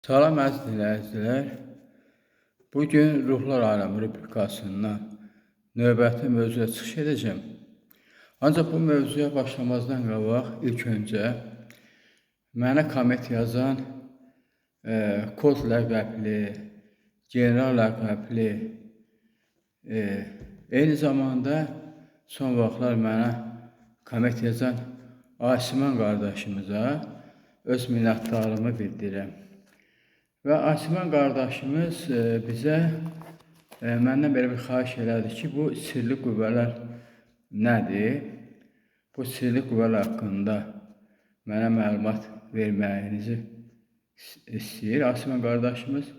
Salam əziz dinləyicilər. Bugün Ruhlar Aləmi rubrikasından növbəti mövzuya çıxış edəcəm. Ancaq bu mövzuya başlamazdan qabaq ilk öncə mənə komment yazan Kod ləqəbli, General ləqəbli, eyni zamanda son vaxtlar mənə komment yazan Asiman qardaşımıza öz minnətdarlığımı bildirirəm. Və Asiman qardaşımız bizə məndən belə bir xahiş elədi ki, bu sirli qüvvələr nədir? Bu sirli qüvvələr haqqında mənə məlumat verməyinizi istəyir Asiman qardaşımız.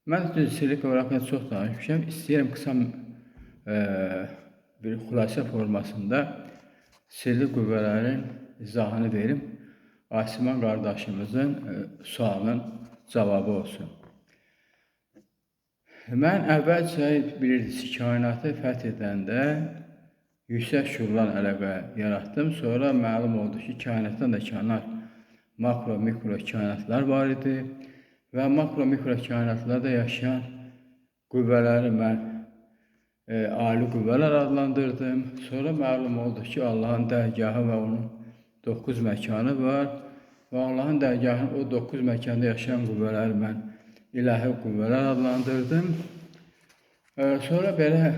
Mən də sirli qüvvələr haqqında çox danışmışam. İstəyirəm qısa bir xülasə formasında sirli qüvvələrin izahını verim. Asiman qardaşımızın sualının cavabı olsun. Mən əvvəlcə bilirdiniz ki, kainatı fəth edəndə yüksək şuurlarla əlaqə yaratdım. Sonra məlum oldu ki, kainatdan da kənar makro, mikro kainatlar var idi. Və makro, mikro kainatlarda yaşayan qüvvələri mən ali qüvvələr adlandırdım. Sonra məlum oldu ki, Allahın dərgahı və onun 9 məkanı var. Və Allahın dərgahının o 9 məkanda yaşayan qüvvələri mən ilahi qüvvələr adlandırdım. Sonra belə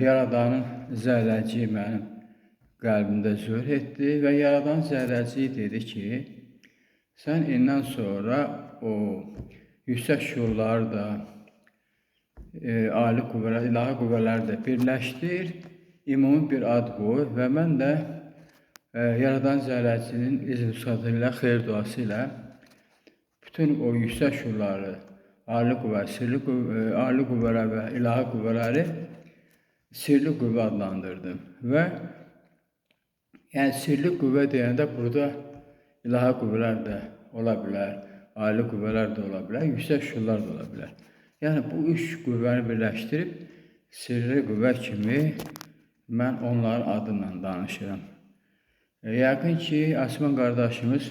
Yaradanın zərrəciyi mənim qəlbimdə zühur etdi və Yaradan zərrəciyi dedi ki, sən indən sonra o yüksək şuurları da, ali qüvvələr, ilahi qüvvələri də birləşdir, ümumi bir ad qoy və mən də Yaradan zərrəcinin izn-i ilə, xeyir duası ilə bütün o yüksək şuurları, ali qüvvə, ali qüvvələr və ilahi qüvvələri sirli qüvvə adlandırdım. Və yəni sirli qüvvə deyəndə burada ilahi qüvvələr də ola bilər, ali qüvvələr də ola bilər, yüksək şuurlar da ola bilər. Yəni bu üç qüvvəni birləşdirib sirli qüvvə kimi mən onların adıyla danışıram. Yəqin ki, Asiman qardaşımız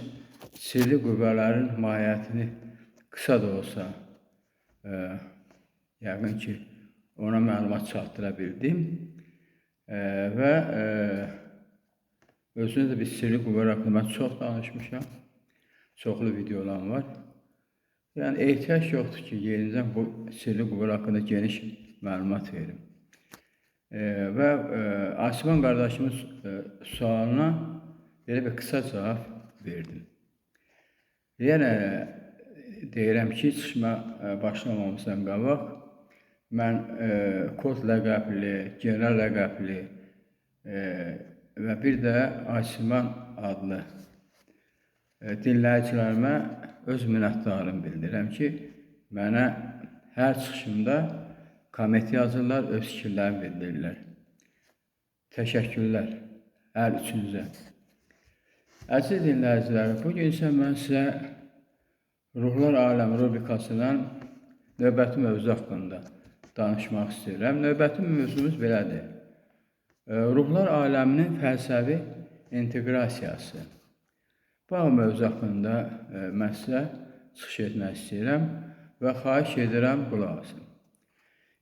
sirli qüvvələrin mahiyyətini qısa da olsa yəqin ki, ona məlumat çatdıra bildim. Və özünə də bir sirli qüvvələr haqqında mən çox danışmışam. Çoxlu videolarım var. Yəni ehtiyac yoxdur ki, yenidən bu sirli qüvvələr haqqında geniş məlumat verim. Və Asiman qardaşımız sualına belə bir qısa cavab verdim. Yəni deyirəm ki, çıxışma başlamamızdan qabaq mən Kod ləqəbli, General ləqəbli və bir də Asiman adlı dinləyicilərimə öz minnətdarlığımı bildirirəm ki, mənə hər çıxışımda komment yazırlar, öz fikirlərini bildirirlər. Təşəkkürlər hər üçünüzə. Əziz dinləyicilər, bugün isə mən sizə Ruhlar Aləmi rubrikasından növbəti mövzu haqqında danışmaq istəyirəm. Növbəti mövzumuz belədir. Ruhlar aləminin fəlsəfi inteqrasiyası. Bu mövzu haqqında mən sizə çıxış etmək istəyirəm və xahiş edirəm qulaq asın.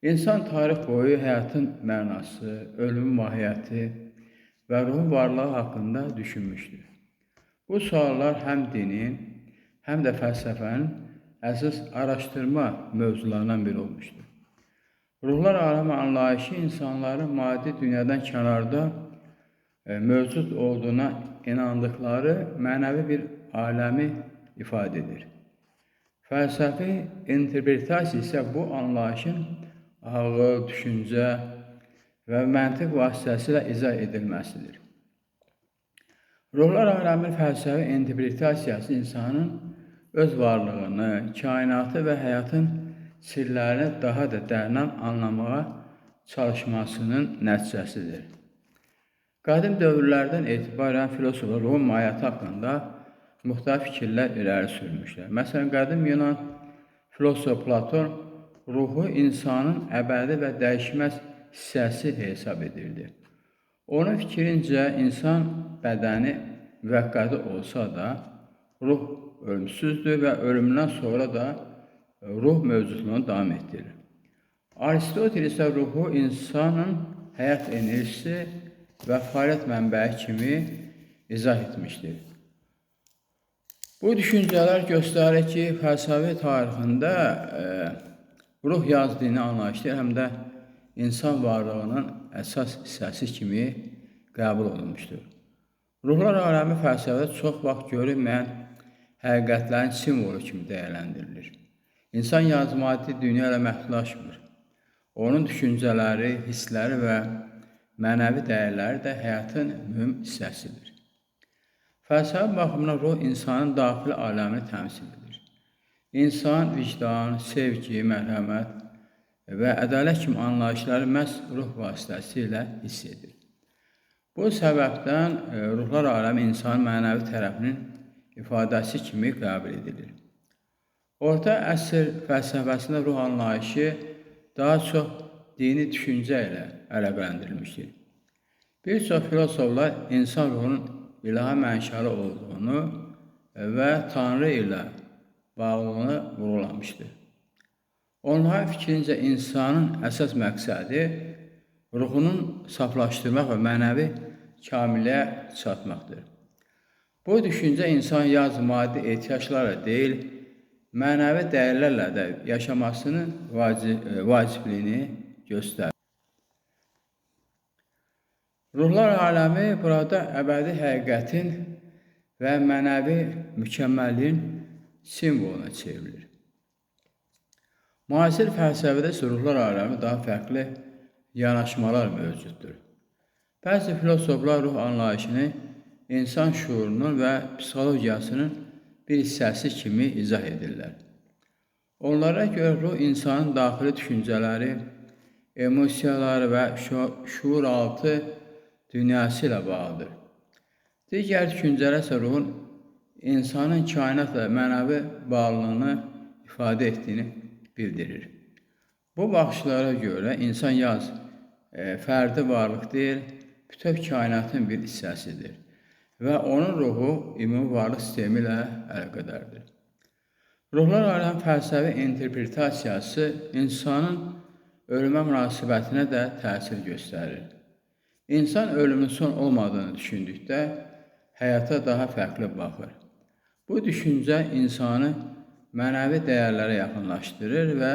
İnsan tarix boyu həyatın mənası, ölümün mahiyyəti və ruhun varlığı haqqında düşünmüşdür. Bu suallar həm dinin, həm də fəlsəfənin əsas araşdırma mövzularından biri olmuşdur. Ruhlar aləmi anlayışı insanların maddi dünyadan kənarda mövcud olduğuna inandıqları mənəvi bir aləmi ifadə edir. Fəlsəfi interpretasiya isə bu anlayışın ağıl, düşüncə və məntiq vasitəsilə izah edilməsidir. Ruhlar aləminin fəlsəfi interpretasiyası insanın öz varlığını, kainatı və həyatın sirlərini daha da dərindən anlamağa çalışmasının nəticəsidir. Qədim dövrlərdən etibarən filosoflar ruhun mahiyyəti haqqında müxtəlif fikirlər irəli sürmüşlər. Məsələn, qədim Yunan filosof Platon ruhu insanın əbədi və dəyişməz hissəsi hesab edirdi. Onun fikrincə insan bədəni müvəqqəti olsa da, ruh ölümsüzdür və ölümdən sonra da ruh mövcudluğunu davam etdirir. Aristotel isə ruhu insanın həyat enerjisi və fəaliyyət mənbəyi kimi izah etmişdir. Bu düşüncələr göstərir ki, fəlsəfi tarixində ruh yalnız dini anlayış deyil, həm də insan varlığının əsas hissəsi kimi qəbul olunmuşdur. Ruhlar aləmi fəlsəfədə çox vaxt görünməyən həqiqətlərin simvolu kimi dəyərləndirilir. İnsan yalnız maddi dünya ilə məhdudlaşmır. Onun düşüncələri, hissləri və mənəvi dəyərləri də həyatın mühüm hissəsidir. Fəlsəfi baxımdan ruh insanın daxili aləmini təmsil edir. İnsan vicdan, sevgi, mərhəmət və ədalət kimi anlayışları məhz ruh vasitəsilə hiss edir. Bu səbəbdən ruhlar aləmi insanın mənəvi tərəfinin ifadəsi kimi qəbul edilir. Orta əsr fəlsəfəsində ruh anlayışı daha çox dini düşüncə ilə əlaqələndirilmişdir. Bir çox filosoflar insan ruhunun ilahi mənşəli olduğunu və Tanrı ilə bağlılığını vurğulamışdır. Onların fikrincə insanın əsas məqsədi ruhunun saflaşdırmaq və mənəvi kamilliyə çatmaqdır. Bu düşüncə insan yalnız maddi ehtiyaclarla deyil, mənəvi dəyərlərlə də yaşamasının vacibliyini göstərir. Ruhlar aləmi burada əbədi həqiqətin və mənəvi mükəmməlliyin simvoluna çevrilir. Müasir fəlsəfədə isə ruhlar aləmi daha fərqli yanaşmalar mövcuddur. Bəzi filosoflar ruh anlayışını insan şuurunun və psixologiyasının bir hissəsi kimi izah edirlər. Onlara görə ruh insanın daxili düşüncələri, emosiyaları və şuuraltı dünyası ilə bağlıdır. Digər düşüncələr isə ruhun insanın kainatla mənəvi bağlılığını ifadə etdiyini bildirir. Bu baxışlara görə insan yalnız fərdi varlıq deyil, bütöv kainatın bir hissəsidir və onun ruhu ümumi varlıq sistemi ilə əlaqədardır. Ruhlar aləmi fəlsəfi interpretasiyası insanın ölümə münasibətinə də təsir göstərir. İnsan ölümün son olmadığını düşündükdə həyata daha fərqli baxır. Bu düşüncə insanı mənəvi dəyərlərə yaxınlaşdırır və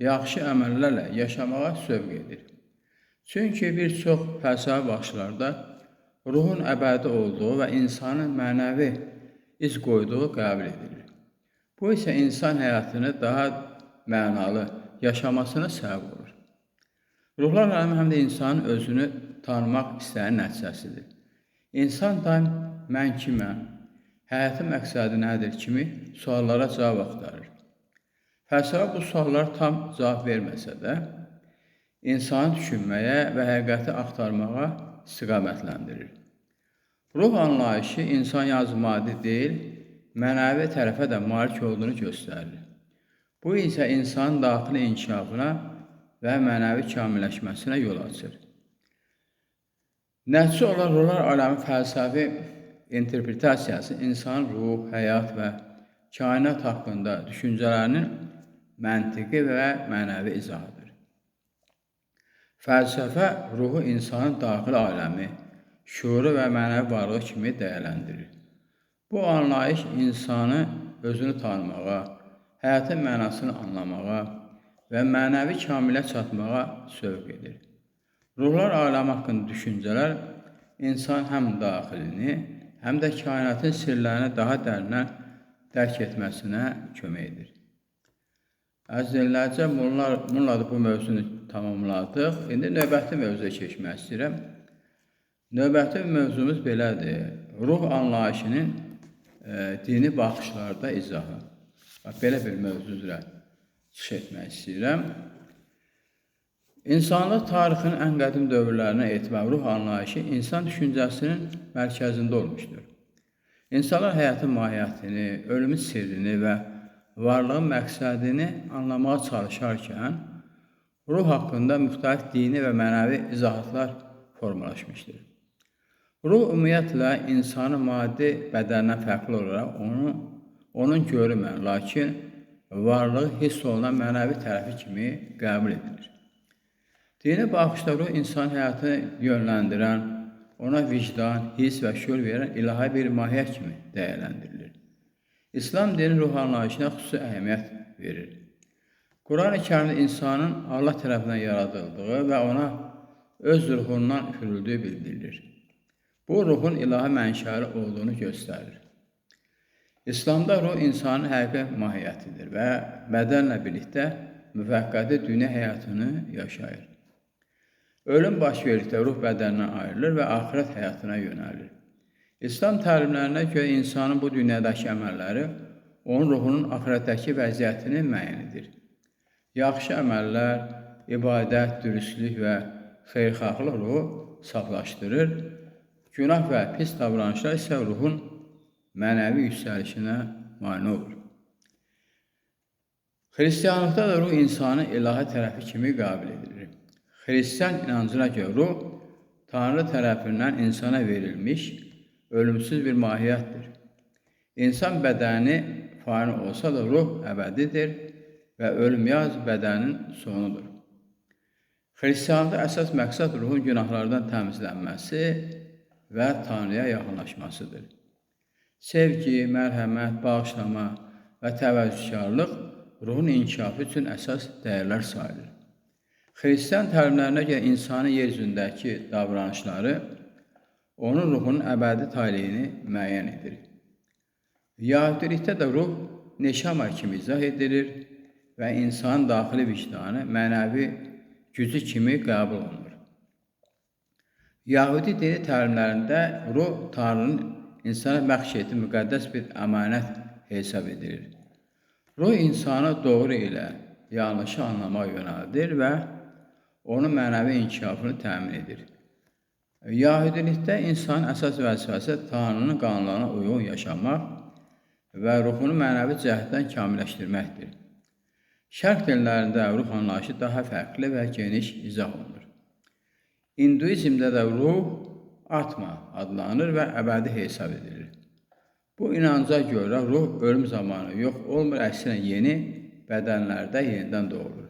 yaxşı əməllərlə yaşamağa sövq edir. Çünki bir çox fəlsəfi baxışlarda ruhun əbədi olduğu və insanın mənəvi iz qoyduğu qəbul edilir. Bu isə insan həyatını daha mənalı yaşamasına səbəb olur. Ruhlar alemi həm də insanın özünü tanımaq istəyinin nəticəsidir. İnsan daim mən kiməm, həyatın məqsədi nədir kimi suallara cavab axtarır. Fəlsəfə bu suallara tam cavab verməsə də, insanı düşünməyə və həqiqəti axtarmağa istiqamətləndirir. Ruh anlayışı insan yalnız maddi deyil, mənəvi tərəfə də malik olduğunu göstərir. Bu isə insanın daxili inkişafına və mənəvi kamilləşməsinə yol açır. Nəticə olan ruhlar aləmi fəlsəfi interpretasiyası insanın ruh, həyat və kainat haqqında düşüncələrinin məntiqi və mənəvi izahıdır. Fəlsəfə ruhu insanın daxili aləmi, şuuru və mənəvi varlığı kimi dəyərləndirir. Bu anlayış insanı özünü tanımağa, həyatın mənasını anlamağa və mənəvi kamilə çatmağa sövq edir. Ruhlar aləmi haqqında düşüncələr insan həm daxilini, həm də kainatın sirlərini daha dərindən dərk etməsinə kömək edir. Əziz dinləyicilər, bununla da bu mövzunu tamamladıq. İndi növbəti mövzuya keçmək istəyirəm. Növbəti mövzumuz belədir. Ruh anlayışının dini baxışlarda izahı. Belə bir mövzu üzrə çıxış etmək istəyirəm. İnsanlıq tarixinin ən qədim dövrlərinə etibar ruh anlayışı insan düşüncəsinin mərkəzində olmuşdur. İnsanlar həyatın mahiyyətini, ölümün sirrini və varlığın məqsədini anlamağa çalışarkən, ruh haqqında müxtəlif dini və mənəvi izahatlar formalaşmışdır. Ruh ümumiyyətlə insanı maddi bədəndən fərqli olaraq onun görünmən, lakin varlığı hiss olunan mənəvi tərəfi kimi qəbul edilir. Dini baxışda ruh insan həyatını yönləndirən, ona vicdan, hiss və şüur verən ilahi bir mahiyyət kimi dəyərləndirilir. İslam dini ruh anlayışına xüsusi əhəmiyyət verir. Quran-ı Kərimdə insanın Allah tərəfindən yaradıldığı və ona öz ruhundan üfürüldüyü bildirilir. Bu, ruhun ilahi mənşəli olduğunu göstərir. İslamda ruh insanın həqiqi mahiyyətidir və bədənlə birlikdə müvəqqəti dünya həyatını yaşayır. Ölüm baş verdikdə ruh bədəndən ayrılır və axirət həyatına yönəlir. İslam təlimlərinə görə insanın bu dünyadakı əməlləri onun ruhunun axirətdəki vəziyyətini müəyyən edir. Yaxşı əməllər, ibadət, dürüstlük və xeyirxahlıq ruhu saflaşdırır. Günah və pis davranışlar isə ruhun mənəvi yüksəlişinə mane olur. Xristianlıqda da ruh insanı ilahi tərəfi kimi qəbul edilir. Xristian inancına görə ruh Tanrı tərəfindən insana verilmiş ölümsüz bir mahiyyətdir. İnsan bədəni fani olsa da ruh əbədidir və ölüm yalnız bədənin sonudur. Xristianlıqda əsas məqsəd ruhun günahlardan təmizlənməsi və Tanrıya yaxınlaşmasıdır. Sevgi, mərhəmət, bağışlama və təvəzzükarlıq ruhun inkişafı üçün əsas dəyərlər sayılır. Xristian təlimlərinə görə insanın yer üzündəki davranışları onun ruhunun əbədi taleyini müəyyən edir. Yahudilikdə də ruh neşama kimi izah edilir və insanın daxili vicdanı mənəvi gücü kimi qəbul olunur. Yahudi dini təlimlərində ruh Tanrının insana bəxş etdiyi müqəddəs bir əmanət hesab edilir. Ruh insanı doğru ilə yanlışı anlamağa yönəldir və onun mənəvi inkişafını təmin edir. Yahudilikdə insanın əsas vəzifəsi Tanrının qanunlarına uyğun yaşamaq və ruhunu mənəvi cəhətdən kamilləşdirməkdir. Şərq dinlərində ruh anlayışı daha fərqli və geniş izah olunur. Hinduizmdə də ruh atma adlanır və əbədi hesab edilir. Bu inanca görə ruh ölüm zamanı yox olmur, əksinə yeni bədənlərdə yenidən doğulur.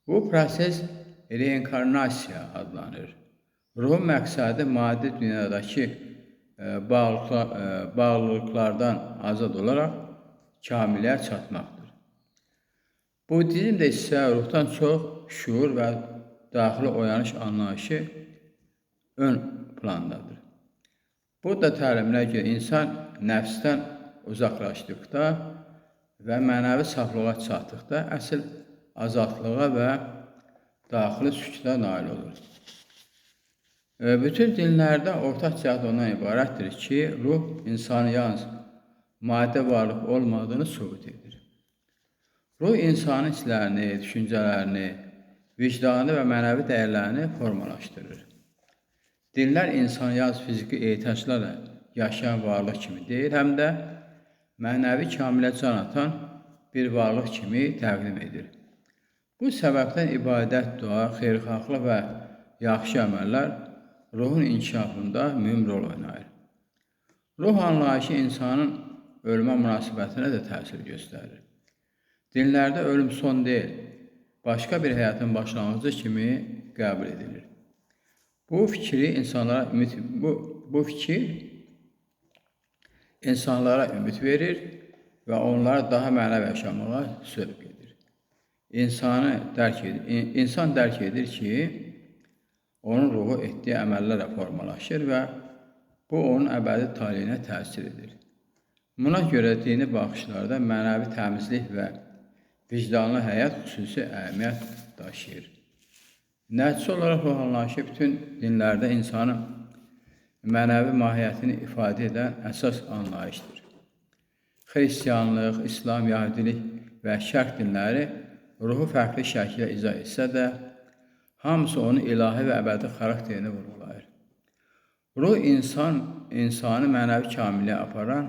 Bu proses reinkarnasiya adlanır. Ruhun məqsədi maddi dünyadakı bağlılıqlardan azad olaraq kamilliyə çatmaqdır. Buddizmdə isə ruhdan çox şuur və daxili oyanış anlayışı ön plandadır. Budda təliminə görə insan nəfsdən uzaqlaşdıqda və mənəvi saflığa çatdıqda əsl azadlığa və daxili sükuta nail olur. Bütün dinlərdə ortaq cəhət ondan ibarətdir ki, ruh insanı yalnız maddi varlıq olmadığını sübut edir. Ruh insanın hisslərini, düşüncələrini, vicdanı və mənəvi dəyərlərini formalaşdırır. Dinlər insanı yalnız fiziki ehtiyaclarla yaşayan varlıq kimi deyil, həm də mənəvi kamilə can atan bir varlıq kimi təqdim edir. Bu səbəbdən ibadət, dua, xeyirxahlıq və yaxşı əməllər ruhun inkişafında mühüm rol oynayır. Ruh anlayışı insanın ölümə münasibətinə də təsir göstərir. Dinlərdə ölüm son deyil, başqa bir həyatın başlanğıcı kimi qəbul edilir. Bu fikir insanlara ümid verir və onları daha mənəvi yaşamağa sövq edir. İnsan dərk edir ki, onun ruhu etdiyi əməllərlə formalaşır və bu onun əbədi taleyinə təsir edir. Buna görə dini baxışlarda mənəvi təmizlik və vicdanlı həyat xüsusi əhəmiyyət daşıyır. Nəticə olaraq ruh anlayışı bütün dinlərdə insanın mənəvi mahiyyətini ifadə edən əsas anlayışdır. Xristianlıq, İslam, Yahudilik və Şərq dinləri ruhu fərqli şəkildə izah etsə də, hamısı onun ilahi və əbədi xarakterini vurgulayır. Ruh insanı mənəvi kamilliyə aparan,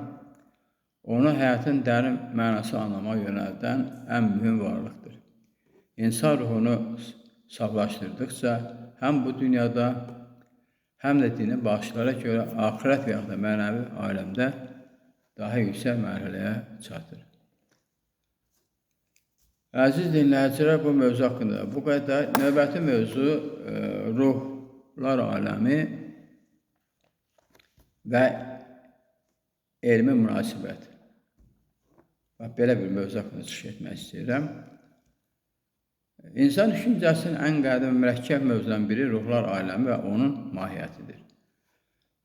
onu həyatın dərin mənası anlamağa yönəldən ən mühüm varlıqdır. İnsan ruhunu saflaşdırdıqca həm bu dünyada, həm də dini baxışlara görə axirət və yaxud da mənəvi aləmdə daha yüksək mərhələyə çatır. Əziz dinləyicilər, bu mövzu haqqında bu qədər. Növbəti mövzu ruhlar aləmi və elmi münasibət. Belə bir mövzu haqqında çıxış etmək istəyirəm. İnsan düşüncəsinin ən qədim və mürəkkəb mövzulardan biri ruhlar aləmi və onun mahiyyətidir.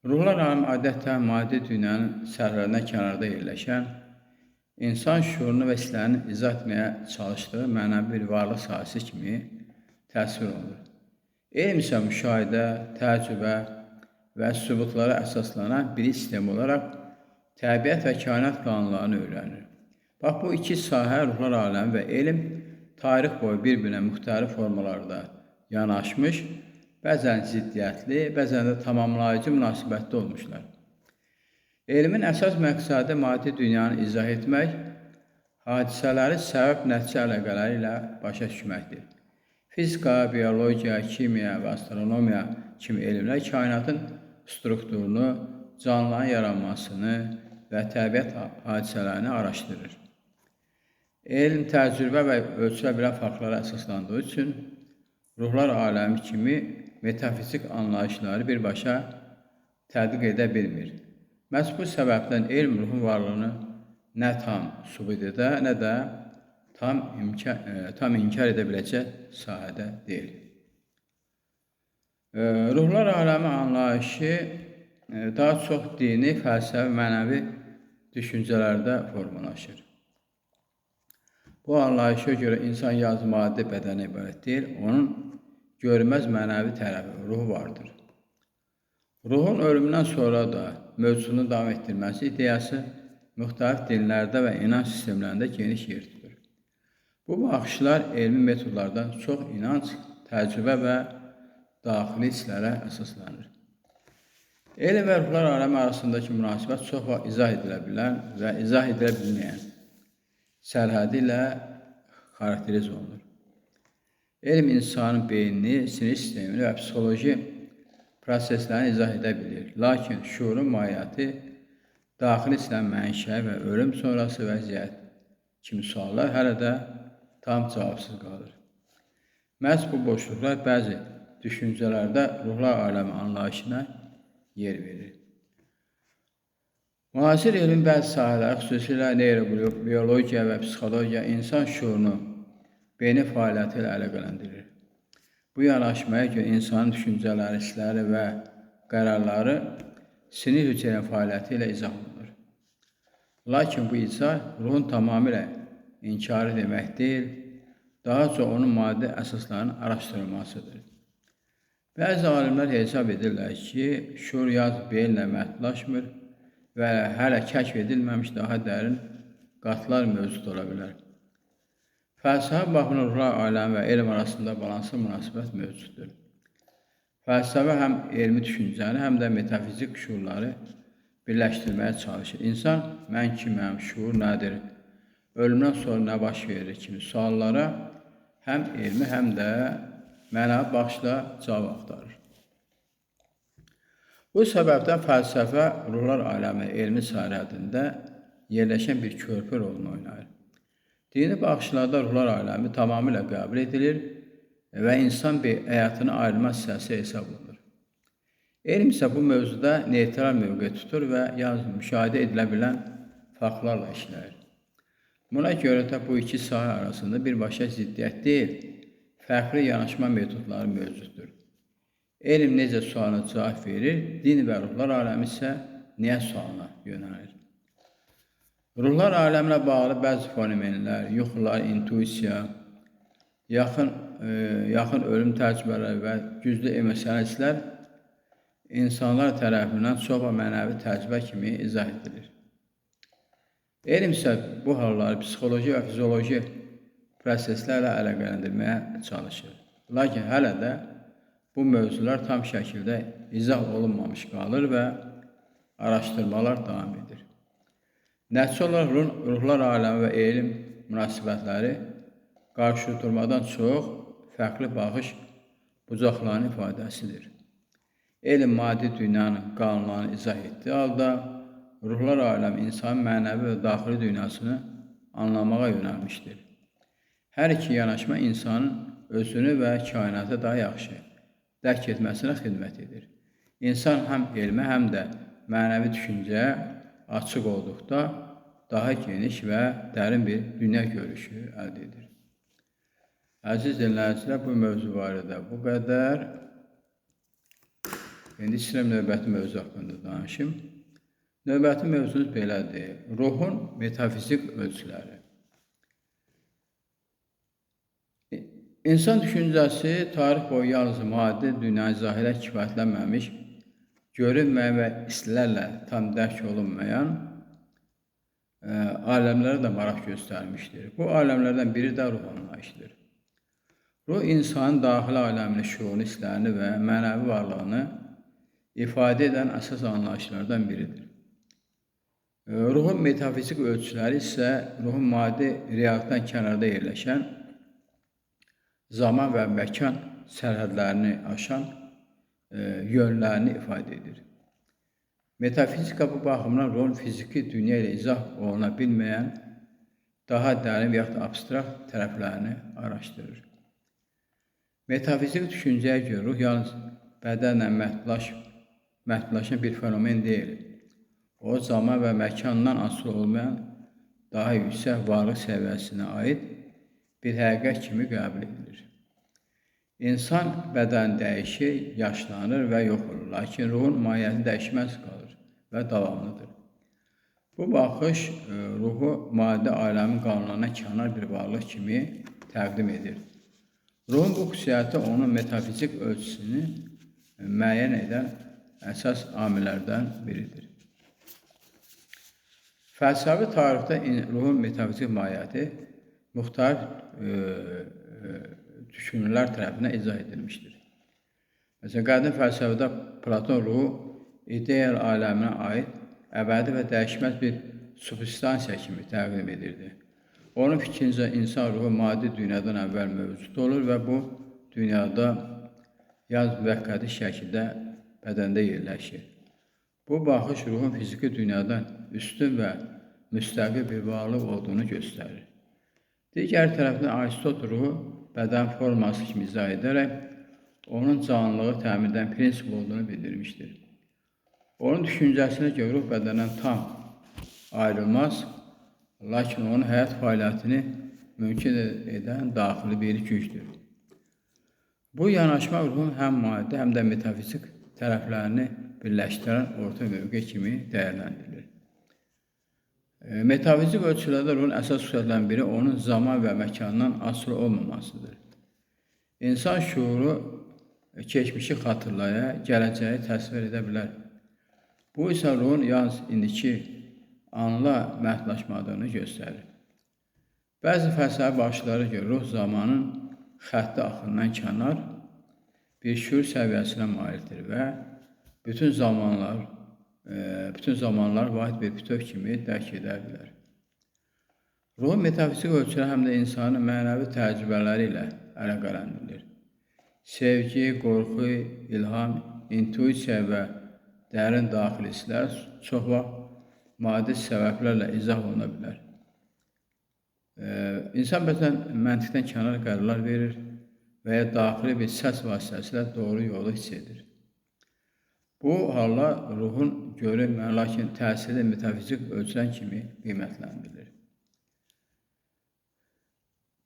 Ruhlar aləmi adətən maddi dünyanın sərhədlərindən kənarda yerləşən, insan şüurunu və hisslərini izah etməyə çalışdığı mənəvi bir varlıq sahəsi kimi təsvir olunur. Elm isə müşahidə, təcrübə və sübutlara əsaslanan bir sistem olaraq təbiət və kainat qanunlarını öyrənir. Bax, bu iki sahə, ruhlar aləmi və elm, tarix boyu bir-birinə müxtəlif formalarda yanaşmış, bəzən ziddiyyətli, bəzən də tamamlayıcı münasibətdə olmuşlar. Elmin əsas məqsədi maddi dünyanı izah etmək, hadisələri səbəb-nəticə əlaqələri ilə başa düşməkdir. Fizika, biologiya, kimya və astronomiya kimi elmlər kainatın strukturunu, canlıların yaranmasını və təbiət hadisələrini araşdırır. Elm, təcrübə və ölçülə bilən faktlara əsaslandığı üçün ruhlar aləmi kimi metafizik anlayışları birbaşa tədqiq edə bilmir. Məhz bu səbəbdən elm ruhun varlığını nə tam sübut edə, nə də tam inkar edə biləcək sahədə deyil. Ruhlar aləmi anlayışı daha çox dini, fəlsəfi, mənəvi düşüncələrdə formalaşır. Bu anlayışa görə insan yalnız maddi bədənə ibarət deyil, onun görünməz mənəvi tərəfi, ruhu vardır. Ruhun ölümündən sonra da mövzusunu davam etdirməsi ideyası müxtəlif dinlərdə və inanc sistemlərində geniş yer tutur. Bu baxışlar elmi metodlardan çox inanc, təcrübə və daxili hisslərə əsaslanır. Elm və ruhlar aləmi arasındakı münasibət çox vaxt izah edilə bilən və izah edilə bilməyən sərhədi ilə xarakteriz olunur. Elm insanın beynini, sinir sistemini və psixoloji proseslərini izah edə bilir. Lakin şuurun mahiyyəti, daxili hisslərin mənşəyi və ölüm sonrası vəziyyət kimi suallar hələ də tam cavabsız qalır. Məhz bu boşluqlar bəzi düşüncələrdə ruhlar aləmi anlayışına yer verir. Müasir elmin bəzi sahələri, xüsusilə neyrobiologiya və psixologiya insan şuurunu beyni fəaliyyəti ilə əlaqələndirir. Bu yanaşmaya görə insanın düşüncələri, hissləri və qərarları sinir hüceyrənin fəaliyyəti ilə izah olunur. Lakin bu izah ruhun tamamilə inkarı demək deyil, daha çox onun maddi əsaslarının araşdırılmasıdır. Bəzi alimlər hesab edirlər ki, şuur yalnız beyinlə məhdudlaşmır və hələ kəşf edilməmiş daha dərin qatlar mövcud ola bilər. Fəlsəfə baxımından ruhlar aləmi və elm arasında balanslı münasibət mövcuddur. Fəlsəfə həm elmi düşüncəni, həm də metafizik şuurları birləşdirməyə çalışır. İnsan mən kiməm, şuur nədir, ölümdən sonra nə baş verir kimi suallara həm elmi, həm də mənəvi baxışla cavab axtarır. Bu səbəbdən fəlsəfə ruhlar aləmi elmi sərhədində yerləşən bir körpü rolunu oynayır. Dini baxışlarda ruhlar aləmi tamamilə qəbul edilir və insan həyatının ayrılmaz hissəsi hesab olunur. Elm isə bu mövzuda neytral mövqe tutur və yalnız müşahidə edilə bilən faktlarla işləyir. Buna görə də bu iki sahə arasında birbaşa ziddiyyət deyil, fərqli yanaşma metodları mövcuddur. Elm necə sualına cavab verir, din və ruhlar aləmi isə niyə sualına yönəlir. Ruhlar aləminə bağlı bəzi fenomenlər, yuxular, intuisiya, yaxın ölüm təcrübələri və güclü emosional hisslər insanlar tərəfindən çox mənəvi təcrübə kimi izah edilir. Elm isə bu halları psixoloji və fizioloji proseslərlə əlaqələndirməyə çalışır. Lakin hələ də bu mövzular tam şəkildə izah olunmamış qalır və araşdırmalar davam edir. Nəticə olaraq ruhlar aləmi və elm münasibətləri qarşıdurmadan çox fərqli baxış bucaqlarının ifadəsidir. elm maddi dünyanın qanunlarını izah etdiyi halda, ruhlar aləmi insanın mənəvi və daxili dünyasını anlamağa yönəlmişdir. Hər iki yanaşma insanın özünü və kainatı daha yaxşı dərk etməsinə xidmət edir. İnsan həm elmə, həm də mənəvi düşüncəyə açıq olduqda daha geniş və dərin bir dünya görüşü əldə edir. Əziz dinləyicilər, bu mövzu barədə bu qədər. İndi istəyirəm növbəti mövzu haqqında danışım. Növbəti mövzumuz belədir: ruhun metafizik ölçüləri. İnsan düşüncəsi tarix boyu yalnız maddi dünyayı zahirə kifayətlənməmiş, görünməyən və hisslərlə tam dərk olunmayan aləmlərə də maraq göstərmişdir. Bu aləmlərdən biri də ruh anlayışıdır. Ruh, insanın daxili aləmini, şuurunu, hisslərini və mənəvi varlığını ifadə edən əsas anlayışlardan biridir. Ruhun metafizik ölçüləri isə ruhun maddi realitdən kənarda yerləşən, zaman və məkan sərhədlərini aşan yönlərini ifadə edir. Metafizika bu baxımdan ruhun fiziki dünya ilə izah oluna bilməyən, daha dərin və yaxud abstrakt tərəflərini araşdırır. Metafizik düşüncəyə görə ruh yalnız bədənlə məhdudlaşan bir fenomen deyil. O, zaman və məkandan asılı olmayan, daha yüksək varlıq səviyyəsinə aid bir həqiqət kimi qəbul edilir. İnsan bədəni dəyişir, yaşlanır və yox olur, lakin ruhun mahiyyəti dəyişməz qalır və davamlıdır. Bu baxış ruhu maddi aləmin qanunlarına kənar bir varlıq kimi təqdim edir. Ruhun bu xüsusiyyəti onun metafizik ölçüsünü müəyyən edən əsas amillərdən biridir. Fəlsəfi tarixdə ruhun metafizik mahiyyəti müxtəlif düşünürlər tərəfindən izah edilmişdir. Məsələn, qədim fəlsəfədə Platon ruhu ideal aləminə aid əbədi və dəyişməz bir substansiya kimi təqdim edirdi. Onun fikrincə insan ruhu maddi dünyadan əvvəl mövcud olur və bu dünyada yalnız müvəqqəti şəkildə bədəndə yerləşir. Bu baxış ruhun fiziki dünyadan üstün və müstəqil bir varlıq olduğunu göstərir. Digər tərəfdən Aristotel ruhu bədən forması kimi izah edərək onun canlılığı təmin edən prinsip olduğunu bildirmişdir. Onun düşüncəsinə görə ruh bədəndən tam ayrılmaz, lakin onun həyat fəaliyyətini mümkün edən daxili bir gücdür. Bu yanaşma ruhun həm maddi, həm də metafizik tərəflərini birləşdirən orta mövqe kimi dəyərləndirilir. Metafizik ölçülərdə ruhun əsas xüsusiyyətlərindən biri onun zaman və məkandan asılı olmamasıdır. İnsan şuuru keçmişi xatırlaya, gələcəyi təsvir edə bilər. Bu isə ruhun yalnız indiki anla məhdudlaşmadığını göstərir. Bəzi fəlsəfi baxışlara görə ruh zamanın xətti axından kənar bir şuur səviyyəsinə maildir və bütün zamanlar vahid bir bütöv kimi dərk edə bilər. Ruhun metafizik ölçüləri həm də insanın mənəvi təcrübələri ilə əlaqələndirilir. Sevgi, qorxu, ilham, intuisiya və dərin daxili hisslər çox vaxt maddi səbəblərlə izah oluna bilər. İnsan bəzən məntiqdən kənar qərarlar verir və ya daxili bir səs vasitəsilə doğru yolu hiss edir. Bu hallar ruhun görünməyən, lakin təsirli metafizik ölçülər kimi qiymətləndirilir.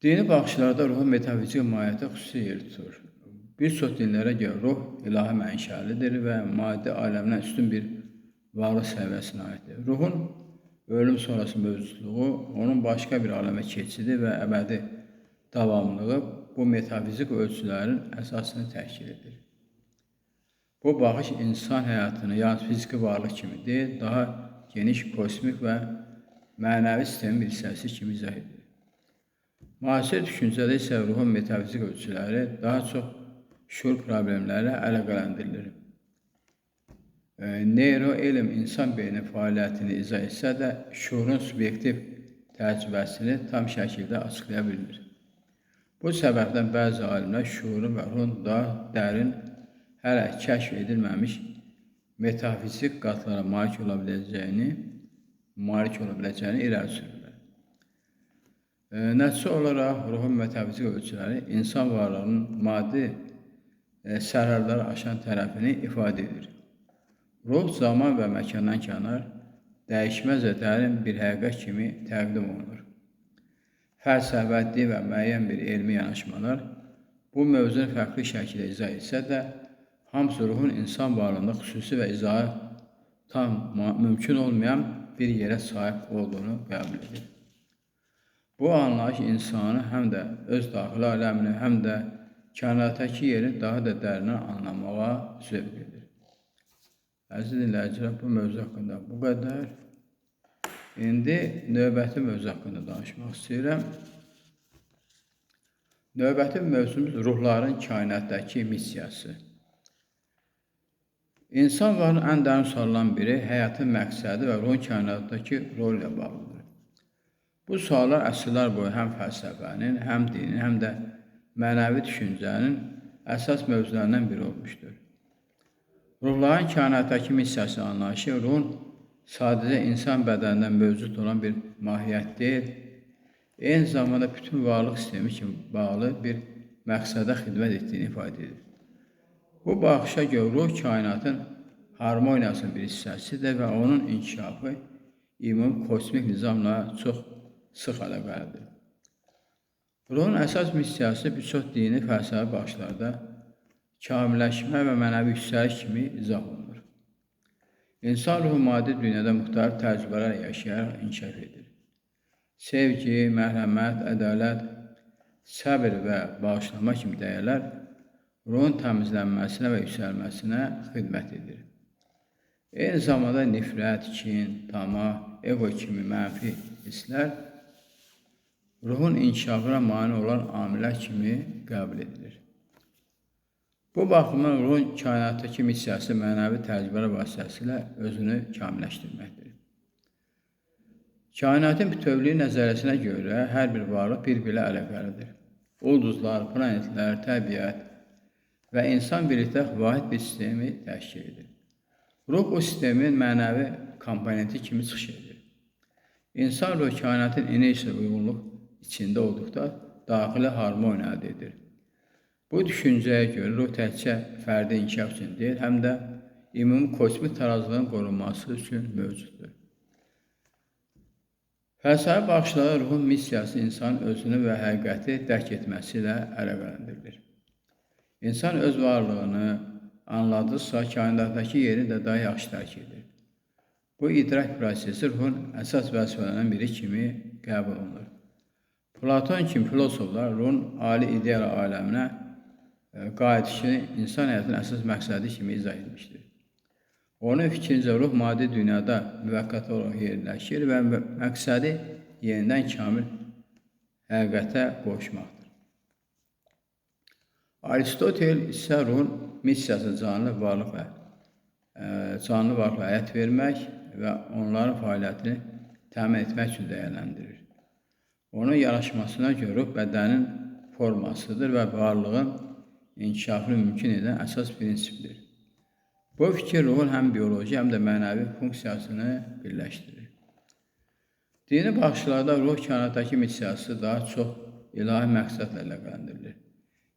Dini baxışlarda ruhun metafizik mahiyyəti xüsusi yer tutur. Bir çox dinlərə görə ruh ilahi mənşəlidir və maddi aləmdən üstün bir varlıq səviyyəsinə aiddir. Ruhun ölüm sonrası mövcudluğu, onun başqa bir aləmə keçidi və əbədi davamlılığı bu metafizik ölçülərin əsasını təşkil edir. Bu baxış insan həyatını yalnız fiziki varlıq kimi deyil, daha geniş kosmik və mənəvi sistemin bir hissəsi kimi izah edir. Müasir düşüncədə isə ruhun metafizik ölçüləri daha çox şuur problemləri əlaqələndirilir. Neyroelm insan beyni fəaliyyətini izah etsə də, şuurun subyektiv təcrübəsini tam şəkildə açıqlaya bilmir. Bu səbəbdən bəzi alimlər şuurun və ruhun daha dərin, hələ kəşf edilməmiş metafizik qatlara malik ola biləcəyini irəli sürürlər. Nəticə olaraq ruhun metafizik ölçüləri insan varlığının maddi sərhədləri aşan tərəfini ifadə edir. Ruh zaman və məkandan kənar, dəyişməz və dərin bir həqiqət kimi təqdim olunur. Fəlsəfəli və müəyyən bir elmi yanaşmalar bu mövzunu fərqli şəkildə izah etsə də, hamısı ruhun insan varlığında xüsusi və izahı tam mümkün olmayan bir yerə sahib olduğunu qəbul edir. Bu anlayış insanı həm də öz daxili aləmini, həm də kainatdakı yeri daha da dərindən anlamağa zövq edir. Əziz dinləyicilər, bu mövzu haqqında bu qədər. İndi növbəti mövzu haqqında danışmaq istəyirəm. Növbəti mövzumuz ruhların kainatdakı missiyası. İnsan varlığının ən dərin suallarından biri həyatın məqsədi və ruhun kainatdakı rolu ilə bağlıdır. Bu suallar əsrlər boyu həm fəlsəfənin, həm dinin, həm də mənəvi düşüncənin əsas mövzularından biri olmuşdur. Ruhların kainatdakı missiyası anlayışı ruhun sadəcə insan bədənindən mövcud olan bir mahiyyət deyil, eyni zamanda bütün varlıq sistemi kimi bağlı bir məqsədə xidmət etdiyini ifadə edir. Bu baxışa görə ruh kainatın harmoniyasının bir hissəsidir və onun inkişafı ümumi kosmik nizamla çox sıx əlaqəlidir. Ruhun əsas missiyası bir çox dini fəlsəfi baxışlarda kamilləşmə və mənəvi yüksəliş kimi izah olunur. İnsan ruhu maddi dünyada müxtəlif təcrübələr yaşayaraq inkişaf edir. Sevgi, mərhəmət, ədalət, səbir və bağışlama kimi dəyərlər ruhun təmizlənməsinə və yüksəlməsinə xidmət edir. Eyni zamanda nifrət, kin, tamah, ego kimi mənfi hisslər ruhun inkişafına mane olan amillər kimi qəbul edilir. Bu baxımdan ruhun kainatdakı missiyası mənəvi təcrübələr vasitəsilə özünü kamilləşdirməkdir. Kainatın bütövlüyü nəzəriyyəsinə görə hər bir varlıq bir-birilə əlaqəlidir. Ulduzlar, planetlər, təbiət və insan birlikdə vahid bir sistemi təşkil edir. Ruh bu sistemin mənəvi komponenti kimi çıxış edir. İnsan ruhu kainatın enerjisilə uyğunluq içində olduqda daxili harmoniya əldə edir. Bu düşüncəyə görə ruh təkcə fərdi inkişaf üçün deyil, həm də ümumi kosmik tarazlığın qorunması üçün mövcuddur. Fəlsəfi baxışlarda ruhun missiyası insanın özünü və həqiqəti dərk etməsi ilə əlaqələndirilir. İnsan öz varlığını anladıqca kainatdakı yerini də daha yaxşı dərk edir. Bu idrak prosesi ruhun əsas vəzifələrindən biri kimi qəbul olunur. Platon kimi filosoflar ruhun ali ideal aləminə qayıdışını insan həyatının əsas məqsədi kimi izah etmişdir. Onun fikrincə ruh maddi dünyada müvəqqəti olaraq yerləşir və məqsədi yenidən kamil həqiqətə qovuşmaqdır. Aristotel isə ruhun missiyası canlı varlıqla həyat vermək və onların fəaliyyətini təmin etmək üçün dəyərləndirir. Onun yanaşmasına görə ruh bədənin formasıdır və varlığın inkişafını mümkün edən əsas prinsipdir. Bu fikir ruhun həm bioloji, həm də mənəvi funksiyasını birləşdirir. Dini baxışlarda ruh kainatdakı missiyası daha çox ilahi məqsədlə əlaqələndirilir.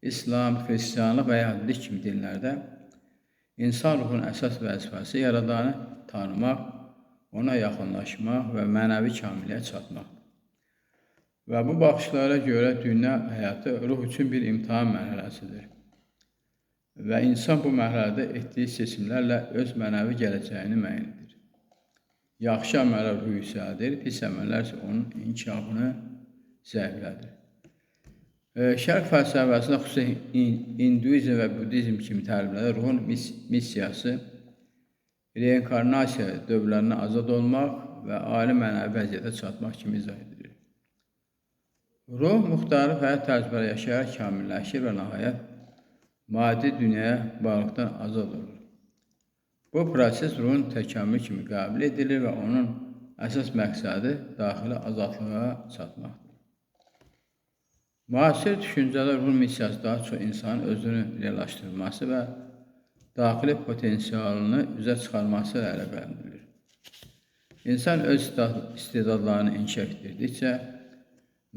İslam, xristianlıq və yəhudillik kimi dinlərdə insan ruhunun əsas vəzifəsi yaradanı tanımaq, ona yaxınlaşmaq və mənəvi kamilliyə çatmaqdır. Və bu baxışlara görə dünya həyatı ruh üçün bir imtahan mərhələsidir. Və insan bu mərhələdə etdiyi seçimlərlə öz mənəvi gələcəyini müəyyən edir. Yaxşı əməllər ruhu yüksəldir, pis əməllər isə onun inkişafını zəiflədir. Şərq fəlsəfəsində xüsusilə hinduizm və budizm kimi təlimlərdə ruhun missiyası reinkarnasiya dövrlərindən azad olmaq və ali mənəvi vəziyyətə çatmaq kimi izah edilir. Ruh müxtəlif həyat tərzləri yaşayaraq kamilləşir və nəhayət maddi dünyaya bağlılıqdan azad olur. Bu proses ruhun təkamülü kimi qəbul edilir və onun əsas məqsədi daxili azadlığa çatmaqdır. Müasir düşüncədə ruhun missiyası daha çox insanın özünü reallaşdırması və daxili potensialını üzə çıxarması ilə əlaqələndirilir. İnsan öz istedadlarını inkişaf etdirdikcə,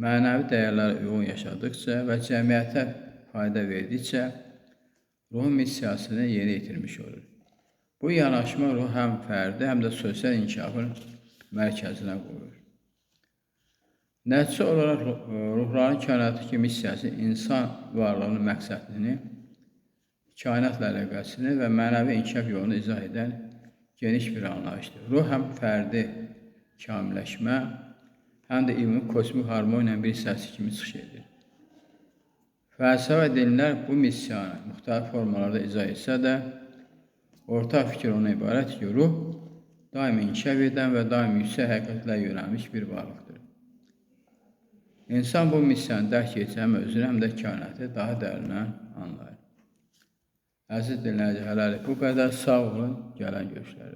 mənəvi dəyərlərə uyğun yaşadıkça və cəmiyyətə fayda verdikcə, ruhun missiyasını yerinə yetirmiş olur. Bu yanaşma ruhu həm fərdi, həm də sosial inkişafın mərkəzinə qoyur. Nəticə olaraq ruhların kainatdakı missiyası insan varlığının məqsədini, kainatla əlaqəsini və mənəvi inkişaf yolunu izah edən geniş bir anlayışdır. Ruh həm fərdi kamilləşmə, həm də ümumi kosmik harmoniyanın bir hissəsi kimi çıxış edir. Fəlsəfə və dinlər bu missiyanı müxtəlif formalarda izah etsə də, ortaq fikir ona ibarət ki, ruh daim inkişaf edən və daim yüksək həqiqətlərə yönəlmiş bir varlıqdır. İnsan bu missiyanı dərk etsə, həm özünü, həm də kainatı daha dərindən anlayır. Əziz dinləyici, hələlik bu qədər. Sağ olun, gələn görüşlərə.